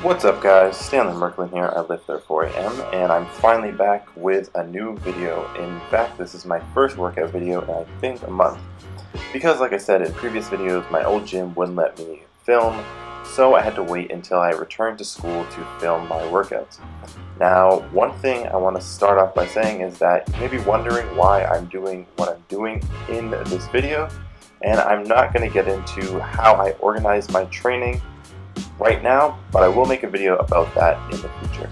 What's up guys, Stanley Merklin here at Lift Therefore I Am, and I'm finally back with a new video. In fact, this is my first workout video in I think a month. Because like I said in previous videos, my old gym wouldn't let me film, so I had to wait until I returned to school to film my workouts. Now, one thing I want to start off by saying is that you may be wondering why I'm doing what I'm doing in this video, and I'm not going to get into how I organize my training right now, but I will make a video about that in the future.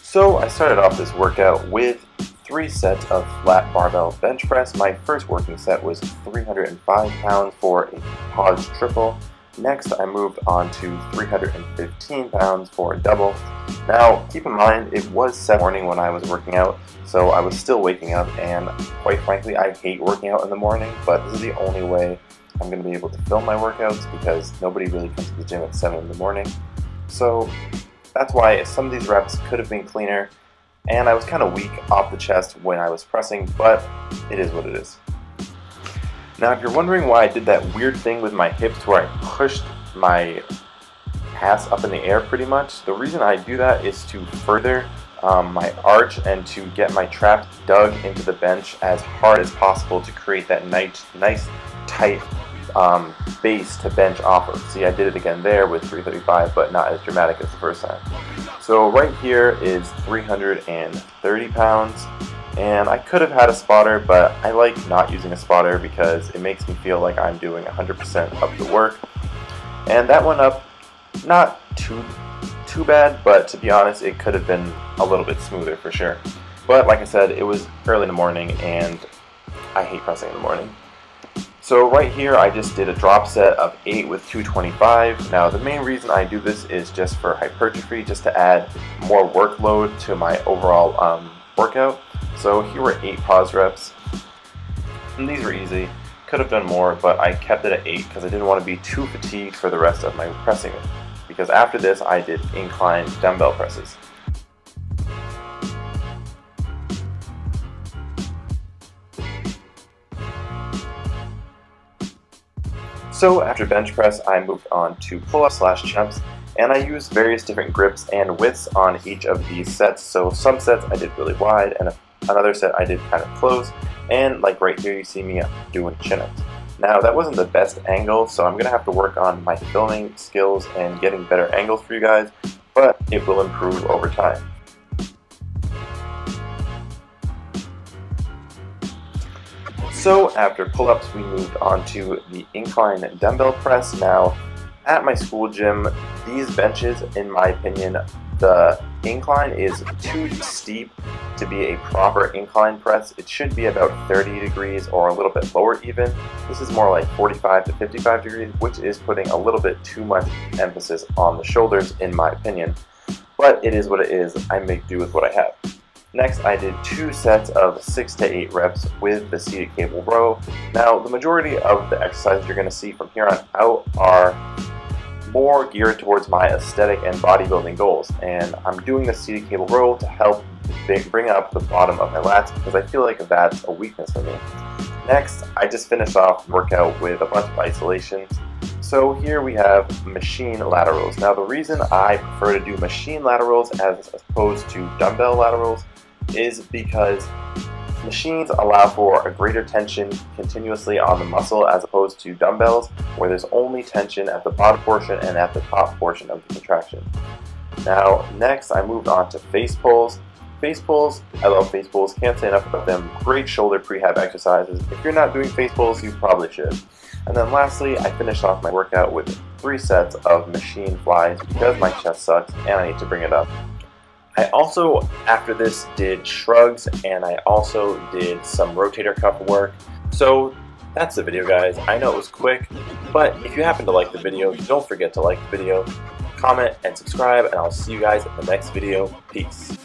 So I started off this workout with 3 sets of flat barbell bench press. My first working set was 305 pounds for a pause triple. Next I moved on to 315 pounds for a double. Now keep in mind it was 7 morning when I was working out, so I was still waking up, and quite frankly I hate working out in the morning, but this is the only way I'm going to be able to film my workouts because nobody really comes to the gym at 7 in the morning. So that's why some of these reps could have been cleaner, and I was kind of weak off the chest when I was pressing, but it is what it is. Now if you're wondering why I did that weird thing with my hips where I pushed my ass up in the air pretty much, the reason I do that is to further my arch and to get my traps dug into the bench as hard as possible to create that nice tight base to bench off of. See, I did it again there with 335, but not as dramatic as the first time. So right here is 330 pounds, and I could have had a spotter, but I like not using a spotter because it makes me feel like I'm doing 100% of the work. And that went up not too bad, but to be honest, it could have been a little bit smoother for sure. But like I said, it was early in the morning, and I hate pressing in the morning. So right here I just did a drop set of 8 with 225. Now the main reason I do this is just for hypertrophy, just to add more workload to my overall workout. So here were 8 pause reps, and these were easy. Could have done more, but I kept it at 8 because I didn't want to be too fatigued for the rest of my pressing. Because after this I did incline dumbbell presses. So after bench press, I moved on to pull-ups / chin-ups, and I used various different grips and widths on each of these sets. So some sets I did really wide, and another set I did kind of close, and like right here you see me doing chin-ups. Now that wasn't the best angle, so I'm going to have to work on my filming skills and getting better angles for you guys, but it will improve over time. So after pull-ups we moved on to the incline dumbbell press. Now at my school gym, these benches, in my opinion, the incline is too steep to be a proper incline press. It should be about 30 degrees or a little bit lower even. This is more like 45 to 55 degrees, which is putting a little bit too much emphasis on the shoulders in my opinion. But it is what it is. I make do with what I have. Next, I did 2 sets of 6 to 8 reps with the seated cable row. Now, the majority of the exercises you're going to see from here on out are more geared towards my aesthetic and bodybuilding goals, and I'm doing the seated cable row to help bring up the bottom of my lats because I feel like that's a weakness for me. Next, I just finished off the workout with a bunch of isolations. So here we have machine laterals. Now the reason I prefer to do machine laterals as opposed to dumbbell laterals is because machines allow for a greater tension continuously on the muscle as opposed to dumbbells where there's only tension at the bottom portion and at the top portion of the contraction. Now next I moved on to face pulls. Face pulls, I love face pulls, can't say enough about them. Great shoulder prehab exercises. If you're not doing face pulls, you probably should. And then lastly, I finished off my workout with 3 sets of machine flies because my chest sucks and I need to bring it up. I also, after this, did shrugs, and I also did some rotator cuff work. So that's the video, guys. I know it was quick, but if you happen to like the video, don't forget to like the video, comment, and subscribe, and I'll see you guys in the next video. Peace.